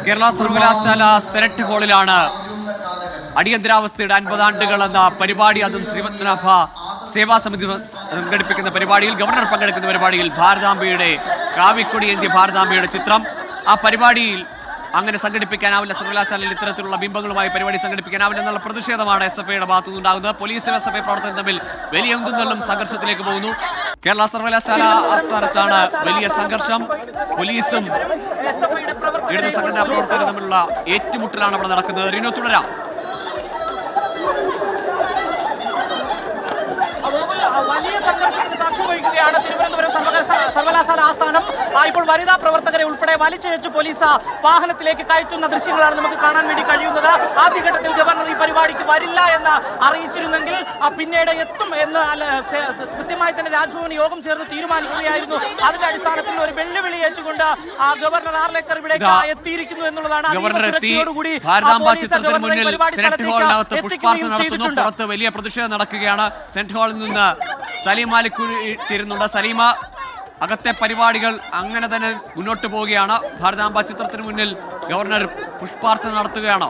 കേരള സർവകലാശാല സെനറ്റ് ഹാളിലാണ് അടിയന്തരാവസ്ഥയുടെ 50 ആണ്ടുകൾ എന്ന പരിപാടി, അതും ശ്രീപത്മനാഭ സേവാ സമിതി സംഘടിപ്പിക്കുന്ന പരിപാടിയിൽ ഗവർണർ പങ്കെടുക്കുന്ന പരിപാടിയിൽ ഭാരതാംബയുടെ കാവിക്കൊടി ഏന്തിയ ഭാരതാംബയുടെ ചിത്രം ആ പരിപാടിയിൽ അങ്ങനെ സംഘടിപ്പിക്കാനാവില്ല. സർവകലാശാലയിൽ ഇത്തരത്തിലുള്ള ബിംബങ്ങളുമായി പരിപാടി സംഘടിപ്പിക്കാനാവില്ല എന്നുള്ള പ്രതിഷേധമാണ് എസ്എഫ്ഐയുടെ ഭാഗത്തുനിന്നുണ്ടാകുന്നത്. പോലീസും എസ്എഫ്ഐ പ്രവർത്തകരും തമ്മിൽ വലിയ ഉന്തുന്നലും സംഘർഷത്തിലേക്ക് പോകുന്നു. കേരള സർവകലാശാല ആസ്ഥാനത്താണ് വലിയ സംഘർഷം. പോലീസും ഇടത് സംഘടനാ പ്രവർത്തകരും തമ്മിലുള്ള ഏറ്റുമുട്ടലാണ് അവിടെ നടക്കുന്നത്. റിനോ, തുടരാം. വലിയ സംഘർഷത്തിന് സാക്ഷ്യം വഹിക്കുകയാണ് തിരുവനന്തപുരം സർവകലാശാല ആസ്ഥാനം. ഇപ്പോൾ വനിതാ പ്രവർത്തകരെ ഉൾപ്പെടെ വലിച്ചിഴച്ച് പോലീസ് വാഹനത്തിലേക്ക് കയറ്റുന്ന ദൃശ്യങ്ങളാണ് നമുക്ക് കാണാൻ വേണ്ടി കഴിയുന്നത്. ആദ്യഘട്ടത്തിൽ ഗവർണർ ഈ പരിപാടിക്ക് വരില്ല എന്ന് അറിയിച്ചിരുന്നെങ്കിൽ പിന്നീട് എത്തും എന്ന് കൃത്യമായി തന്നെ രാജ്ഭവൻ യോഗം ചേർന്ന് തീരുമാനിക്കുകയായിരുന്നു. അതിന്റെ അടിസ്ഥാനത്തിൽ ഒരു വെല്ലുവിളി ഏറ്റുകൊണ്ട് ഗവർണർ ആർലേക്കർ ഇവിടെ എത്തിയിരിക്കുന്നു എന്നുള്ളതാണ്. പുറത്ത് വലിയ പ്രതിഷേധം നടക്കുകയാണ്. സെനറ്റ് ഹാളിൽ നിന്ന് സലീം മാലിക് ചേരുന്നുണ്ട്. സലീമ, അകത്തെ പരിപാടികൾ അങ്ങനെ തന്നെ മുന്നോട്ട് പോവുകയാണ്. ഭാരതാംബ ചിത്രത്തിന് മുന്നിൽ ഗവർണർ പുഷ്പാർച്ചന നടത്തുകയാണോ?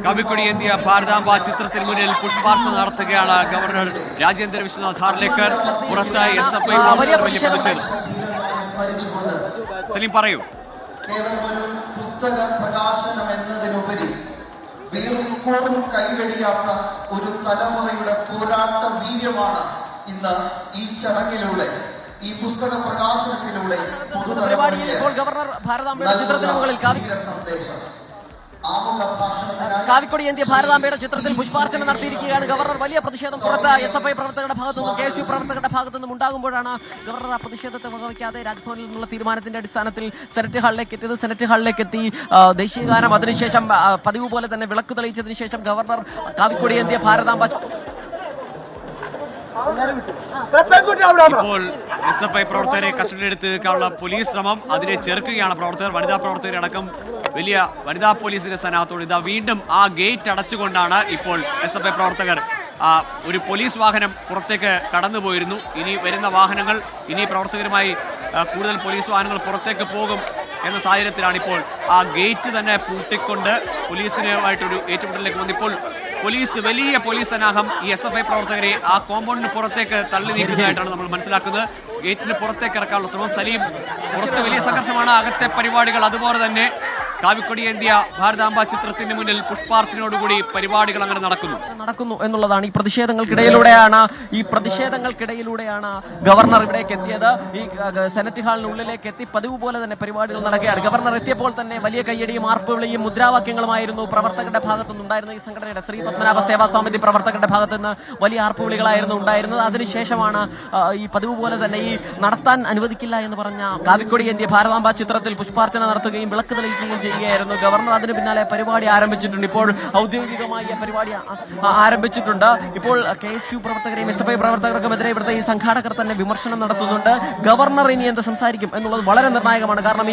കവിക്കൊടി ഏന്തിയ ഭാരതാംബ ചിത്രത്തിന് മുന്നിൽ പുഷ്പാർച്ചന നടത്തുകയാണ് ഗവർണർ രാജേന്ദ്ര വിശ്വനാഥ് ഹാർലേക്കർ. പുറത്ത് എസ്എഫ്ഐ വലിയ പ്രതിഷേധം. സലീം, പറയൂ. കേവലം ഒരു പുസ്തക പ്രകാശനം എന്നതിനുപരി വീറും കൈവെടിയാത്ത ഒരു തലമുറയുടെ പോരാട്ട വീര്യമാണ് ഇന്ന് ഈ ചടങ്ങിലൂടെ, ഈ പുസ്തക പ്രകാശനത്തിലൂടെ സന്ദേശം. കാവിക്കൊടി ഏന്തിയ ഭാരതാംബയുടെ ചിത്രത്തിൽ പുഷ്പാർച്ചന നടത്തിയിരിക്കുകയാണ് ഗവർണർ. വലിയ പ്രതിഷേധം പുറത്ത് എസ്എഫ്ഐ പ്രവർത്തകരുടെ ഭാഗത്തുനിന്നും KSU പ്രവർത്തകരുടെ ഭാഗത്തുനിന്നും ഉണ്ടാകുമ്പോഴാണ് ഗവർണർ ആ പ്രതിഷേധത്തെ വകവയ്ക്കാതെ രാജ്ഭവനിൽ നിന്നുള്ള തീരുമാനത്തിന്റെ അടിസ്ഥാനത്തിൽ സെനറ്റ് ഹാളിലേക്ക് എത്തിയത്. സെനറ്റ് ഹാളിലേക്ക് എത്തി ദേശീയഗാനം, അതിനുശേഷം പതിവ് പോലെ തന്നെ വിളക്ക് തെളിയിച്ചതിനു ശേഷം ഗവർണർ കാവിക്കൊടി ഏന്തിയ ഭാരതാംബ ഇപ്പോൾ എസ്എഫ്ഐ പ്രവർത്തകരെ കസ്റ്റഡിയിലെടുത്ത് വെക്കാനുള്ള പോലീസ് ശ്രമം, അതിനെ ചെറുക്കുകയാണ് പ്രവർത്തകർ. വനിതാ പ്രവർത്തകരടക്കം വലിയ വനിതാ പോലീസിന്റെ സന്നാഹത്തോട് ഇതാ വീണ്ടും ആ ഗേറ്റ് അടച്ചുകൊണ്ടാണ് ഇപ്പോൾ എസ്എഫ്ഐ പ്രവർത്തകർ. ഒരു പോലീസ് വാഹനം പുറത്തേക്ക് കടന്നുപോയിരുന്നു. ഇനി വരുന്ന വാഹനങ്ങൾ, ഇനി പ്രവർത്തകരുമായി കൂടുതൽ പോലീസ് വാഹനങ്ങൾ പുറത്തേക്ക് പോകും എന്ന സാഹചര്യത്തിലാണ് ഇപ്പോൾ ആ ഗേറ്റ് തന്നെ പൂട്ടിക്കൊണ്ട് പോലീസിനുമായിട്ടൊരു ഏറ്റുമുട്ടലിലേക്ക് വന്നു. ഇപ്പോൾ പോലീസ്, വലിയ പോലീസ് സന്നാഹം ഈ എസ്എഫ്ഐ പ്രവർത്തകരെ ആ കോമ്പൗണ്ടിന് പുറത്തേക്ക് തള്ളി നീക്കുന്നതായിട്ടാണ് നമ്മൾ മനസ്സിലാക്കുന്നത്. ഗേറ്റിന് പുറത്തേക്ക് ഇറക്കാനുള്ള ശ്രമം. സലീം, പുറത്ത് വലിയ സംഘർഷമാണ്. അകത്തെ പരിപാടികൾ അതുപോലെ തന്നെ കാവിക്കൊടി ഏന്തിയ ഭാരതാംബ ചിത്രത്തിന് മുന്നിൽ പുഷ്പാർച്ചനയോടുകൂടി പരിപാടികൾ അങ്ങനെ നടക്കുന്നു എന്നുള്ളതാണ്. ഈ പ്രതിഷേധങ്ങൾക്കിടയിലൂടെയാണ് ഗവർണർ ഇവിടേക്ക് എത്തിയത്. ഈ സെനറ്റ് ഹാളിനുള്ളിലേക്ക് എത്തി പതിവ് പോലെ തന്നെ പരിപാടികൾ നടക്കുകയാണ്. ഗവർണർ എത്തിയപ്പോൾ തന്നെ വലിയ കയ്യടിയും ആർപ്പുവിളിയും മുദ്രാവാക്യങ്ങളുമായിരുന്നു പ്രവർത്തകരുടെ ഭാഗത്തുനിന്നുണ്ടായിരുന്ന. ഈ സംഘടനയുടെ ശ്രീപത്മനാഭ സേവാ സമിതി പ്രവർത്തകരുടെ ഭാഗത്തുനിന്ന് വലിയ ആർപ്പുവിളികളായിരുന്നു ഉണ്ടായിരുന്നത്. അതിനുശേഷമാണ് ഈ പതിവ് പോലെ തന്നെ ഈ നടത്താൻ അനുവദിക്കില്ല എന്ന് പറഞ്ഞ കാവിക്കൊടി ഏന്തിയ ഭാരതാംബ ചിത്രത്തിൽ പുഷ്പാർച്ചന നടത്തുകയും വിളക്ക് തെളിയിക്കുകയും ചെയ്യുകയായിരുന്നു ഗവർണർ. അതിന് പിന്നാലെ പരിപാടി ആരംഭിച്ചിട്ടുണ്ട്. ഇപ്പോൾ ഔദ്യോഗികമായി പരിപാടി ആരംഭിച്ചിട്ടുണ്ട്. ഇപ്പോൾ KSU പ്രവർത്തകരെയും SFI പ്രവർത്തകർക്കുമെതിരെ ഇവിടുത്തെ ഈ സംഘാടകർ തന്നെ വിമർശനം നടത്തുന്നുണ്ട്. ഗവർണർ ഇനി എന്ത് സംസാരിക്കും എന്നുള്ളത് വളരെ നിർണായകമാണ്. കാരണം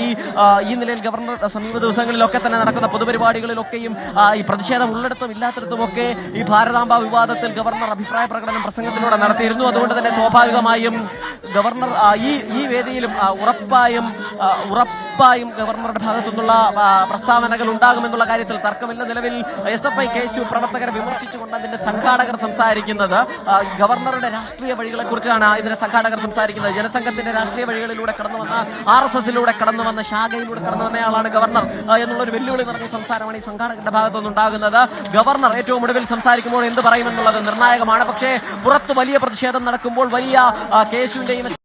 ഈ നിലയിൽ ഗവർണർ സമീപ ദിവസങ്ങളിലൊക്കെ തന്നെ നടക്കുന്ന പൊതുപരിപാടികളിലൊക്കെയും ഈ പ്രതിഷേധം ഉള്ളിടത്തും ഇല്ലാത്തിടത്തുമൊക്കെ ഈ ഭാരതാംബ വിവാദത്തിൽ ഗവർണർ അഭിപ്രായ പ്രകടനം പ്രസംഗത്തിലൂടെ നടത്തിയിരുന്നു. അതുകൊണ്ട് തന്നെ സ്വാഭാവികമായും ഗവർണർ ഈ വേദിയിലും ഉറപ്പായും ഗവർണറുടെ ഭാഗത്തുനിന്നുള്ള പ്രസ്താവനകൾ ഉണ്ടാകുമെന്നുള്ള കാര്യത്തിൽ തർക്കമില്ല. നിലവിൽ SFI KSU പ്രവർത്തകരെ വിമർശിച്ചുകൊണ്ട് അതിന്റെ സംഘാടകർ സംസാരിക്കുന്നത് ഗവർണറുടെ രാഷ്ട്രീയ വഴികളെ കുറിച്ചാണ്. ഇതിന്റെ സംഘാടകർ സംസാരിക്കുന്നത് ജനസംഘത്തിന്റെ രാഷ്ട്രീയ വഴികളിലൂടെ കടന്നു വന്ന, RSSലൂടെ കടന്നു വന്ന, ശാഖയിലൂടെ കടന്നു വന്നയാളാണ് ഗവർണർ എന്നുള്ളൊരു വെല്ലുവിളി നിറഞ്ഞ സംസാരമാണ് ഈ സംഘാടകരുടെ ഭാഗത്തുനിന്ന് ഉണ്ടാകുന്നത്. ഗവർണർ ഏറ്റവും ഒടുവിൽ സംസാരിക്കുമ്പോൾ എന്ത് പറയുമെന്നുള്ളത് നിർണായകമാണ്. പക്ഷേ പുറത്ത് വലിയ പ്രതിഷേധം നടക്കുമ്പോൾ, വലിയ KSUവിന്റെയും